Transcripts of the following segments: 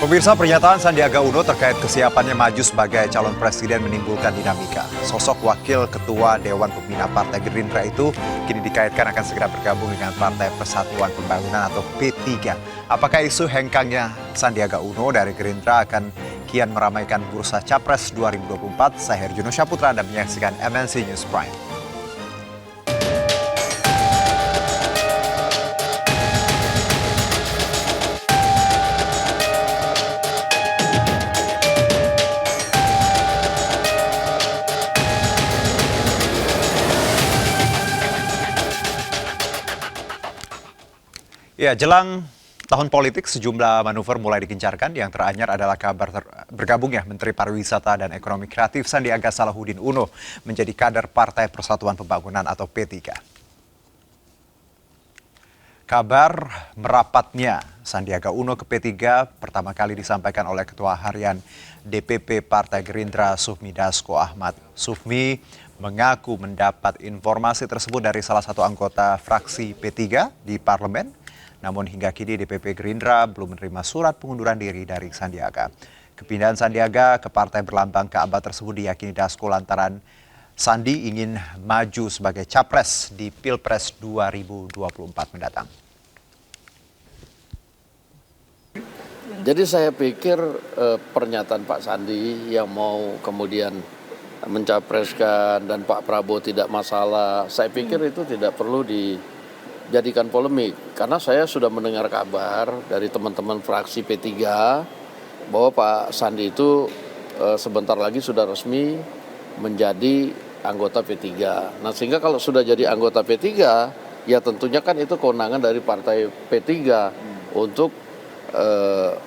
Pemirsa, pernyataan Sandiaga Uno terkait kesiapannya maju sebagai calon presiden menimbulkan dinamika. Sosok wakil ketua Dewan Pembina Partai Gerindra itu kini dikaitkan akan segera bergabung dengan Partai Persatuan Pembangunan atau P3. Apakah isu hengkangnya Sandiaga Uno dari Gerindra akan kian meramaikan bursa Capres 2024? Saya Herjuno Syaputra, Anda menyaksikan MNC News Prime. Ya, jelang tahun politik, sejumlah manuver mulai digencarkan. Yang teranyar adalah kabar bergabungnya Menteri Pariwisata dan Ekonomi Kreatif Sandiaga Salahuddin Uno menjadi kader Partai Persatuan Pembangunan atau P3. Kabar merapatnya Sandiaga Uno ke P3 pertama kali disampaikan oleh Ketua Harian DPP Partai Gerindra Sufmi Dasko Ahmad. Sufmi mengaku mendapat informasi tersebut dari salah satu anggota fraksi P3 di parlemen. Namun hingga kini DPP Gerindra belum menerima surat pengunduran diri dari Sandiaga. Kepindahan Sandiaga ke partai berlambang Ka'bah tersebut diyakini Dasko lantaran Sandi ingin maju sebagai capres di Pilpres 2024 mendatang. Jadi saya pikir pernyataan Pak Sandi yang mau kemudian mencapreskan dan Pak Prabowo tidak masalah, saya pikir itu tidak perlu dijadikan polemik. Karena saya sudah mendengar kabar dari teman-teman fraksi P3 bahwa Pak Sandi itu sebentar lagi sudah resmi menjadi anggota P3. Nah, sehingga kalau sudah jadi anggota P3, ya tentunya kan itu kewenangan dari partai P3 untuk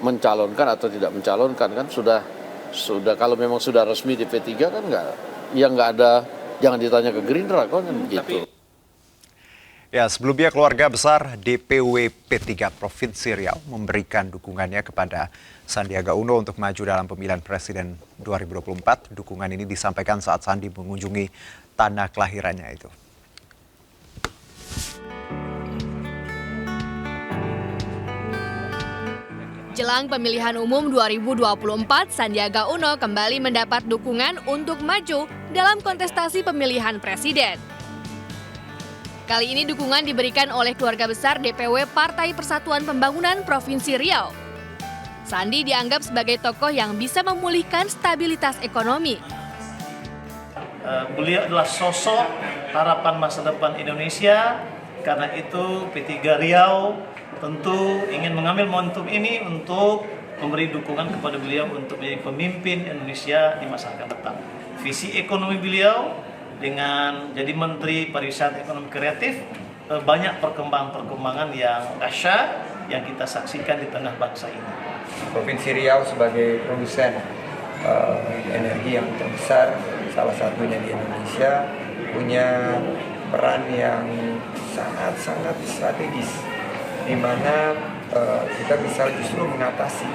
mencalonkan atau tidak mencalonkan. Kan sudah kalau memang sudah resmi di P3 kan nggak ada, jangan ditanya ke Gerindra kan begitu. Ya, sebelumnya keluarga besar DPW P3 Provinsi Riau memberikan dukungannya kepada Sandiaga Uno untuk maju dalam pemilihan presiden 2024. Dukungan ini disampaikan saat Sandi mengunjungi tanah kelahirannya itu. Jelang pemilihan umum 2024, Sandiaga Uno kembali mendapat dukungan untuk maju dalam kontestasi pemilihan presiden. Kali ini dukungan diberikan oleh keluarga besar DPW Partai Persatuan Pembangunan Provinsi Riau. Sandi dianggap sebagai tokoh yang bisa memulihkan stabilitas ekonomi. Beliau adalah sosok harapan masa depan Indonesia, karena itu P3 Riau tentu ingin mengambil momentum ini untuk memberi dukungan kepada beliau untuk menjadi pemimpin Indonesia di masa akan datang. Visi ekonomi beliau dengan jadi Menteri Pariwisata Ekonomi Kreatif, banyak perkembangan yang dahsyat yang kita saksikan di tengah bangsa ini. Provinsi Riau sebagai produsen energi yang terbesar, salah satunya di Indonesia, punya peran yang sangat strategis, di mana kita bisa justru mengatasi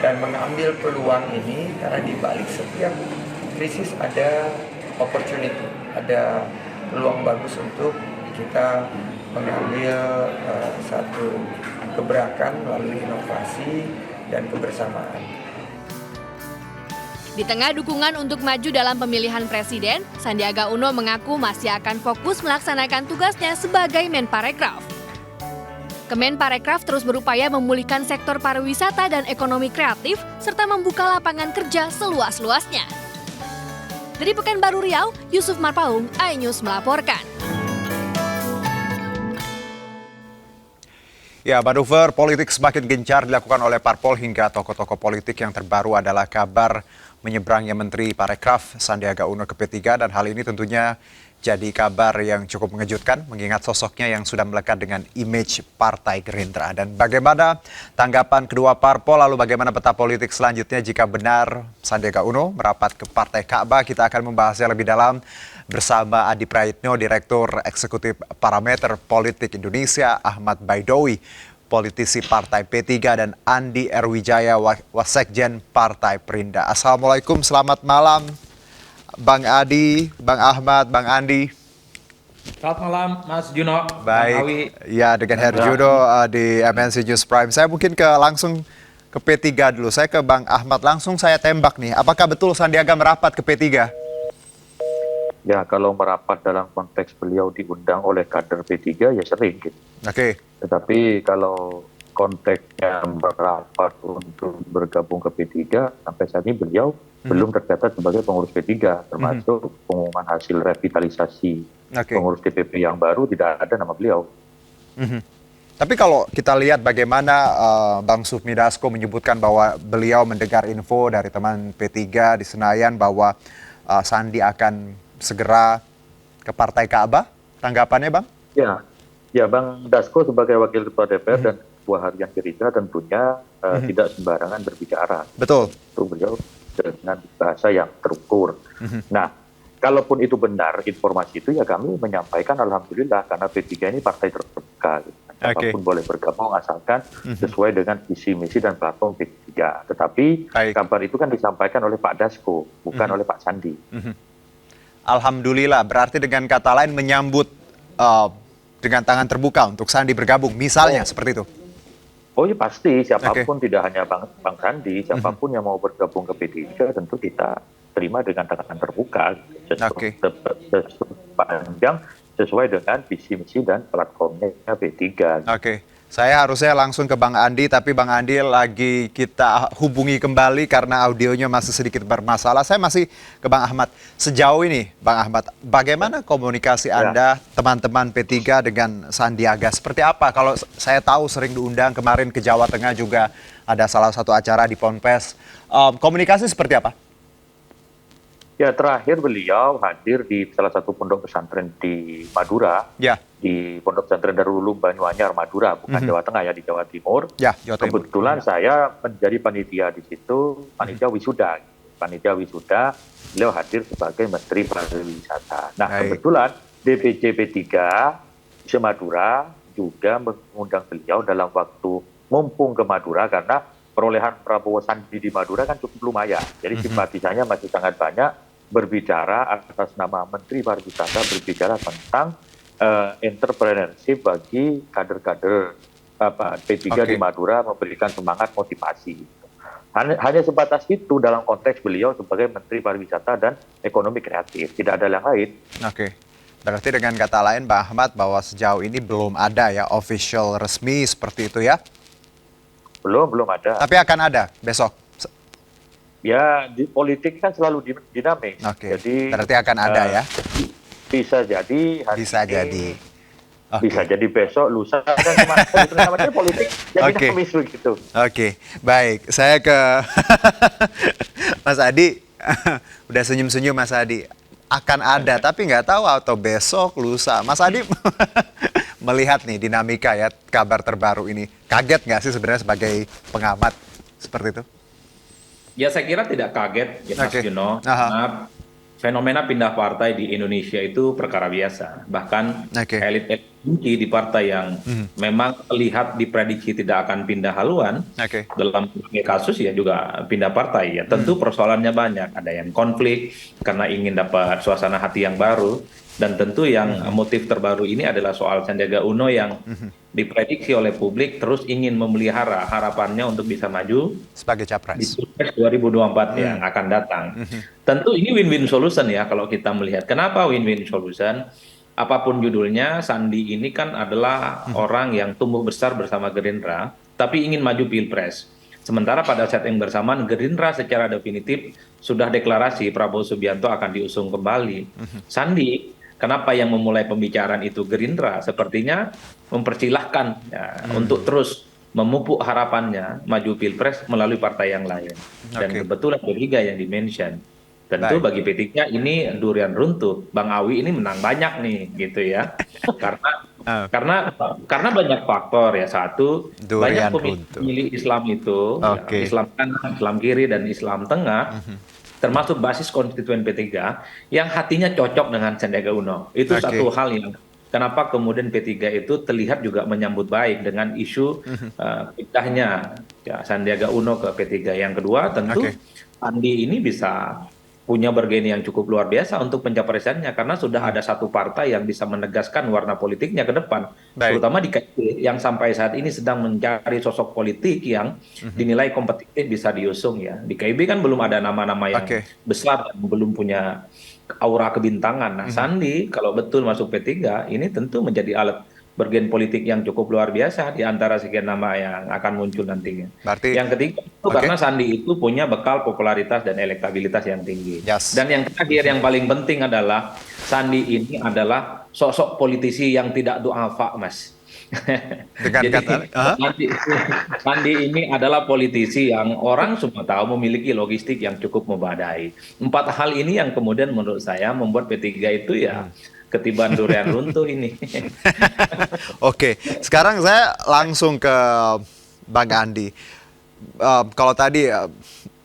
dan mengambil peluang ini, karena di balik setiap krisis ada opportunity, ada peluang bagus untuk kita mengambil satu gebrakan melalui inovasi dan kebersamaan. Di tengah dukungan untuk maju dalam pemilihan presiden, Sandiaga Uno mengaku masih akan fokus melaksanakan tugasnya sebagai Menparekraf. Kemenparekraf terus berupaya memulihkan sektor pariwisata dan ekonomi kreatif serta membuka lapangan kerja seluas-luasnya. Dari Pekanbaru Riau, Yusuf Marpaung, iNews melaporkan. Ya, manuver politik semakin gencar dilakukan oleh parpol hingga tokoh-tokoh politik. Yang terbaru adalah kabar menyeberangnya Menteri Parekraf Sandiaga Uno ke P3, dan hal ini tentunya jadi kabar yang cukup mengejutkan mengingat sosoknya yang sudah melekat dengan image Partai Gerindra. Dan bagaimana tanggapan kedua parpol, lalu bagaimana peta politik selanjutnya jika benar Sandiaga Uno merapat ke Partai Ka'bah? Kita akan membahasnya lebih dalam bersama Adi Praitno, Direktur Eksekutif Parameter Politik Indonesia, Ahmad Baidowi, politisi Partai P3, dan Andi Erwijaya, Wasekjen Partai Perindah. Assalamualaikum, selamat malam Bang Adi, Bang Ahmad, Bang Andi. Selamat malam, Mas Juno. Bang Awi. Baik, ya dengan Herjuno di MNC News Prime. Saya mungkin langsung ke P3 dulu. Saya ke Bang Ahmad, langsung saya tembak nih. Apakah betul Sandiaga merapat ke P3? Ya, kalau merapat dalam konteks beliau diundang oleh kader P3 ya sering gitu. Oke. Tetapi kalau konteksnya merapat untuk bergabung ke P3, sampai saat ini beliau belum tercatat sebagai pengurus P3, termasuk pengumuman hasil revitalisasi pengurus DPP yang baru tidak ada nama beliau. Tapi kalau kita lihat bagaimana Bang Sufmi Dasko menyebutkan bahwa beliau mendengar info dari teman P3 di Senayan bahwa Sandi akan segera ke Partai Ka'bah, tanggapannya Bang? Ya Bang Dasko sebagai Wakil Ketua DPR dan Ketua Harian Gerindra tentunya tidak sembarangan berbicara. Betul. Itu beliau dengan bahasa yang terukur. Nah, kalaupun itu benar informasi itu ya kami menyampaikan alhamdulillah karena P3 ini partai terbuka. Apapun boleh bergabung asalkan sesuai dengan visi misi dan platform P3. Tetapi kabar itu kan disampaikan oleh Pak Dasko, bukan oleh Pak Sandi. Alhamdulillah, berarti dengan kata lain menyambut dengan tangan terbuka untuk Sandi bergabung, misalnya seperti itu. Oh ya pasti, siapapun tidak hanya Bang Sandi, siapapun yang mau bergabung ke P3 tentu kita terima dengan tangan terbuka, sepanjang sesuai dengan visi misi dan platformnya P3. Saya harusnya langsung ke Bang Andi, tapi Bang Andi lagi kita hubungi kembali karena audionya masih sedikit bermasalah. Saya masih ke Bang Ahmad. Sejauh ini, Bang Ahmad, bagaimana komunikasi Anda, teman-teman P3 dengan Sandiaga? Seperti apa? Kalau saya tahu sering diundang, kemarin ke Jawa Tengah juga ada salah satu acara di Ponpes. Komunikasi seperti apa? Ya, terakhir beliau hadir di salah satu pondok pesantren di Madura. Di Pondok Pesantren Darul Ulum Banyuanyar, Madura, bukan Jawa Tengah ya, di Jawa Timur. Kebetulan saya menjadi panitia di situ, panitia wisuda. Panitia wisuda, beliau hadir sebagai Menteri Pariwisata. Nah, kebetulan DPC P3 se-Madura juga mengundang beliau dalam waktu mumpung ke Madura karena perolehan Prabowo Sandi di Madura kan cukup lumayan. Jadi simpatisannya masih sangat banyak, berbicara atas nama Menteri Pariwisata, berbicara tentang entrepreneurship bagi kader-kader P3 di Madura, memberikan semangat motivasi. Hanya sebatas itu dalam konteks beliau sebagai Menteri Pariwisata dan Ekonomi Kreatif, tidak ada yang lain. Berarti dengan kata lain Pak Ahmad bahwa sejauh ini belum ada ya official resmi seperti itu ya? Belum ada. Tapi akan ada besok? Ya, di politik kan selalu dinamis. Jadi berarti akan ada ya? Bisa jadi hari ini, bisa jadi besok, lusa, kan itu namanya politik jadi dinamis begitu. Baik. Saya ke Mas Adi, udah senyum-senyum Mas Adi. Akan ada, tapi nggak tahu atau besok, lusa. Mas Adi melihat nih dinamika ya kabar terbaru ini. Kaget nggak sih sebenarnya sebagai pengamat seperti itu? Ya saya kira tidak kaget, ya, Mas Juno. Karena fenomena pindah partai di Indonesia itu perkara biasa. Bahkan elit-elit kunci di partai yang memang terlihat diprediksi tidak akan pindah haluan, dalam kasus ya juga pindah partai. Ya tentu persoalannya banyak. Ada yang konflik karena ingin dapat suasana hati yang baru. Dan tentu yang motif terbaru ini adalah soal Sandiaga Uno yang diprediksi oleh publik terus ingin memelihara harapannya untuk bisa maju sebagai capres di Pilpres 2024 yang akan datang. Tentu ini win-win solution ya kalau kita melihat. Kenapa win-win solution? Apapun judulnya, Sandi ini kan adalah orang yang tumbuh besar bersama Gerindra, tapi ingin maju Pilpres. Sementara pada saat yang bersamaan Gerindra secara definitif sudah deklarasi Prabowo Subianto akan diusung kembali. Sandi, kenapa yang memulai pembicaraan itu Gerindra? Sepertinya mempersilahkan ya, untuk terus memupuk harapannya maju Pilpres melalui partai yang lain. Dan kebetulan P3 yang dimention. Tentu bagi P3 ini durian runtuh. Bang Awi ini menang banyak nih gitu ya. Karena banyak faktor ya. Satu, banyak pemilih Islam itu, ya, Islam kanan, Islam kiri dan Islam tengah. Termasuk basis konstituen P3 yang hatinya cocok dengan Sandiaga Uno. Itu satu hal yang kenapa kemudian P3 itu terlihat juga menyambut baik dengan isu pindahnya ya, Sandiaga Uno ke P3. Yang kedua tentu Sandi ini bisa punya bargaining yang cukup luar biasa untuk pencapresannya karena sudah ada satu partai yang bisa menegaskan warna politiknya ke depan, terutama di KIB yang sampai saat ini sedang mencari sosok politik yang dinilai kompetitif bisa diusung ya. Di KIB kan belum ada nama-nama yang besar dan belum punya aura kebintangan. Nah, Sandi kalau betul masuk P3 ini tentu menjadi alat bergen politik yang cukup luar biasa di antara sekian nama yang akan muncul nantinya. Berarti, yang ketiga itu karena Sandi itu punya bekal popularitas dan elektabilitas yang tinggi. Dan yang terakhir yang paling penting adalah Sandi ini adalah sosok politisi yang tidak duafa, Mas. Jadi Sandi ini adalah politisi yang orang semua tahu memiliki logistik yang cukup memadai. 4 hal ini yang kemudian menurut saya membuat P3 itu ya ketiban durian runtuh ini. Oke, sekarang saya langsung ke Bang Andi. Kalau tadi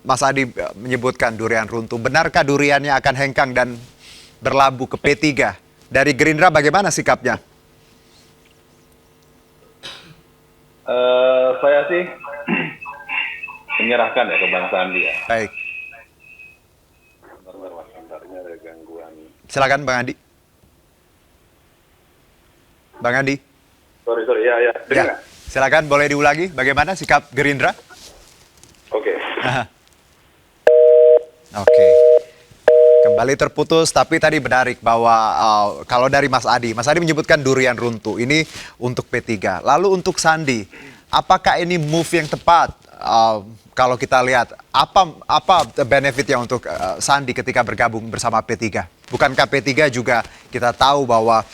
Mas Adi menyebutkan durian runtuh, benarkah duriannya akan hengkang dan berlabuh ke P3? Dari Gerindra bagaimana sikapnya? Saya sih menyerahkan ya ke Bang Sandi ya. Baik. Sebenarnya ada gangguan. Silakan Bang Andi. Bang Andi. Sorry, ya. Silakan boleh diulangi bagaimana sikap Gerindra? Oke. Oke. Kembali terputus, tapi tadi menarik bahwa kalau dari Mas Adi menyebutkan durian runtuh ini untuk P3. Lalu untuk Sandi, apakah ini move yang tepat? Kalau kita lihat apa benefitnya untuk Sandi ketika bergabung bersama P3? Bukankah P3 juga kita tahu bahwa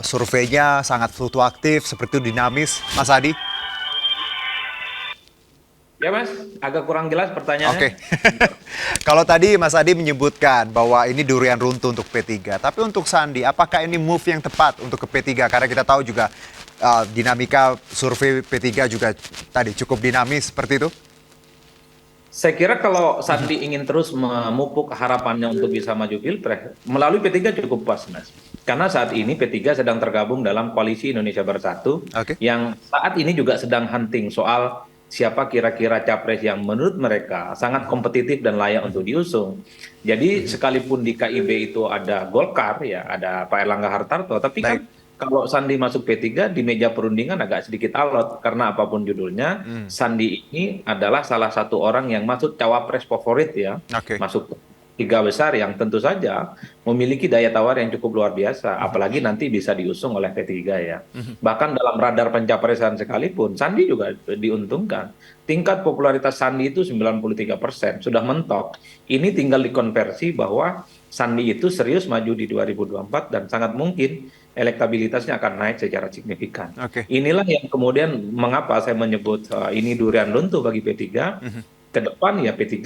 surveinya sangat fluktuatif, seperti itu dinamis, Mas Adi? Ya Mas, agak kurang jelas pertanyaannya. Oke. Kalau tadi Mas Adi menyebutkan bahwa ini durian runtuh untuk P3, tapi untuk Sandi, apakah ini move yang tepat untuk ke P3? Karena kita tahu juga dinamika survei P3 juga tadi cukup dinamis seperti itu. Saya kira kalau Sandi ingin terus memupuk harapannya untuk bisa maju Pilpres, melalui P3 cukup pas, Mas. Karena saat ini P3 sedang tergabung dalam Koalisi Indonesia Bersatu, yang saat ini juga sedang hunting soal siapa kira-kira capres yang menurut mereka sangat kompetitif dan layak untuk diusung. Jadi sekalipun di KIB itu ada Golkar, ya ada Pak Erlangga Hartarto, tapi kan kalau Sandi masuk P3 di meja perundingan agak sedikit alot karena apapun judulnya, Sandi ini adalah salah satu orang yang masuk cawapres favorit ya, masuk 3 besar yang tentu saja memiliki daya tawar yang cukup luar biasa, apalagi nanti bisa diusung oleh P3 ya. Bahkan dalam radar pencapresan sekalipun, Sandi juga diuntungkan. Tingkat popularitas Sandi itu 93%, sudah mentok. Ini tinggal dikonversi bahwa Sandi itu serius maju di 2024 dan sangat mungkin elektabilitasnya akan naik secara signifikan. Inilah yang kemudian mengapa saya menyebut ini durian runtuh bagi P3. Ke depan ya P3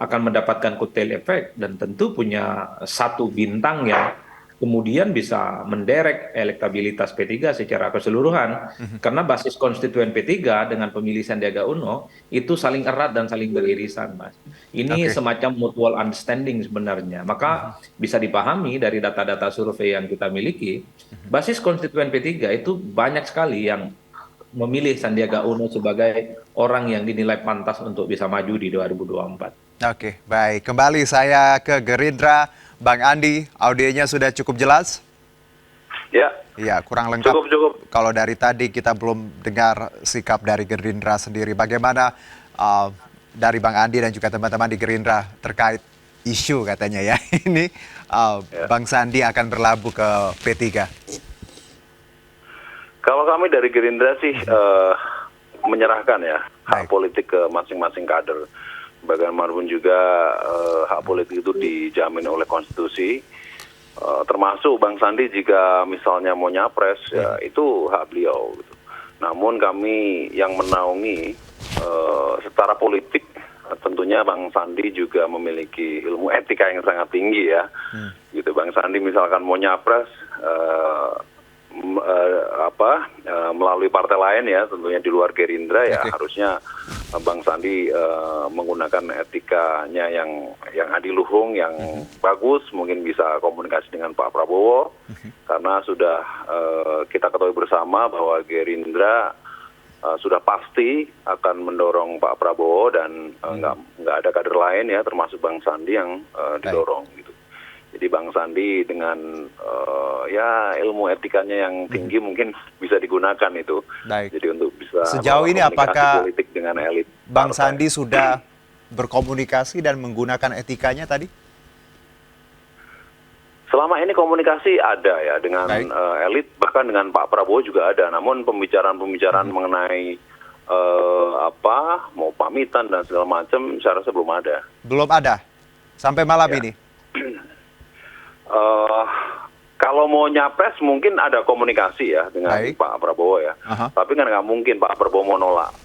akan mendapatkan kotel efek dan tentu punya satu bintang yang kemudian bisa menderek elektabilitas P3 secara keseluruhan. Karena basis konstituen P3 dengan pemilih Sandiaga Uno itu saling erat dan saling beririsan, Mas. Ini semacam mutual understanding sebenarnya. Maka bisa dipahami dari data-data survei yang kita miliki, basis konstituen P3 itu banyak sekali yang memilih Sandiaga Uno sebagai orang yang dinilai pantas untuk bisa maju di 2024. Oke, baik. Kembali saya ke Gerindra. Bang Andi, audionya sudah cukup jelas? Ya. Iya, kurang lengkap. Cukup. Kalau dari tadi kita belum dengar sikap dari Gerindra sendiri. Bagaimana dari Bang Andi dan juga teman-teman di Gerindra terkait isu katanya ya. Ini Bang Sandi akan berlabuh ke P3. Kalau kami dari Gerindra sih menyerahkan ya hak politik ke masing-masing kader. Bagaimanapun juga hak politik itu dijamin oleh konstitusi. Termasuk Bang Sandi jika misalnya mau nyapres ya itu hak beliau. Gitu. Namun kami yang menaungi secara politik tentunya Bang Sandi juga memiliki ilmu etika yang sangat tinggi ya. Gitu Bang Sandi misalkan mau nyapres melalui partai lain ya tentunya di luar Gerindra ya harusnya Bang Sandi menggunakan etikanya yang adiluhung yang bagus, mungkin bisa komunikasi dengan Pak Prabowo karena sudah kita ketahui bersama bahwa Gerindra sudah pasti akan mendorong Pak Prabowo dan nggak ada kader lain ya, termasuk Bang Sandi yang didorong gitu. Jadi Bang Sandi dengan ya ilmu etikanya yang tinggi mungkin bisa digunakan itu. Jadi untuk bisa sejauh ini apakah politik dengan elit Bang partai. Sandi sudah berkomunikasi dan menggunakan etikanya tadi? Selama ini komunikasi ada ya dengan elit, bahkan dengan Pak Prabowo juga ada. Namun pembicaraan-pembicaraan mengenai mau pamitan dan segala macam, saya rasa belum ada. Belum ada sampai malam ini. Kalau mau nyapres mungkin ada komunikasi ya dengan Pak Prabowo ya. Tapi kan nggak mungkin Pak Prabowo mau nolak.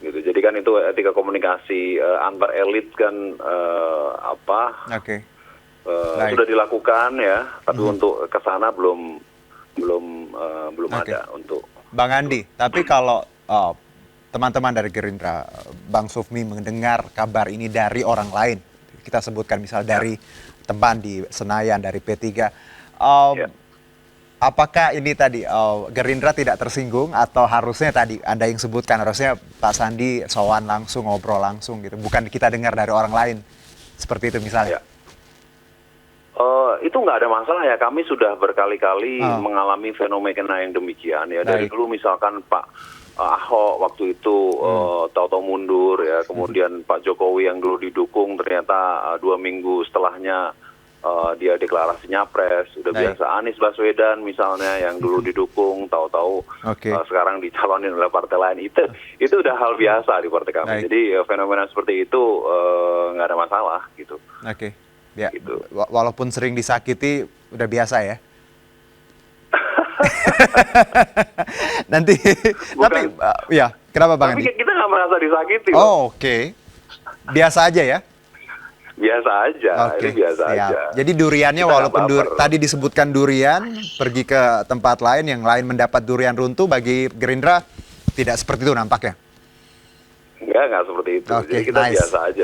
Gitu. Jadi kan itu etika komunikasi antar elit kan sudah dilakukan ya, tapi untuk ke sana belum ada untuk Bang Andi. Tapi kalau teman-teman dari Gerindra, Bang Sufmi mendengar kabar ini dari orang lain, kita sebutkan misal dari teman di Senayan, dari P3, apakah ini tadi Gerindra tidak tersinggung atau harusnya tadi Anda yang sebutkan, harusnya Pak Sandi sowan langsung, ngobrol langsung gitu, bukan kita dengar dari orang lain, seperti itu misalnya? Itu nggak ada masalah ya, kami sudah berkali-kali mengalami fenomena yang demikian ya. Dari dulu misalkan Pak Ahok waktu itu tahu-tahu mundur ya, kemudian Pak Jokowi yang dulu didukung ternyata 2 minggu setelahnya dia deklarasi nyapres. Udah biasa Anies Baswedan misalnya yang dulu didukung tahu-tahu sekarang dicalonin oleh partai lain. Itu udah hal biasa di partai kami. Jadi fenomena seperti itu nggak ada masalah gitu. Ya, gitu. Walaupun sering disakiti, udah biasa ya. Nanti, tapi ya, kenapa Bang Andi? Tapi kita nggak merasa disakiti. Oke. Biasa aja ya? Biasa aja, ini biasa aja. Jadi duriannya kita walaupun tadi disebutkan durian, pergi ke tempat lain, yang lain mendapat durian runtuh, bagi Gerindra tidak seperti itu nampaknya? Enggak seperti itu. Jadi kita biasa aja.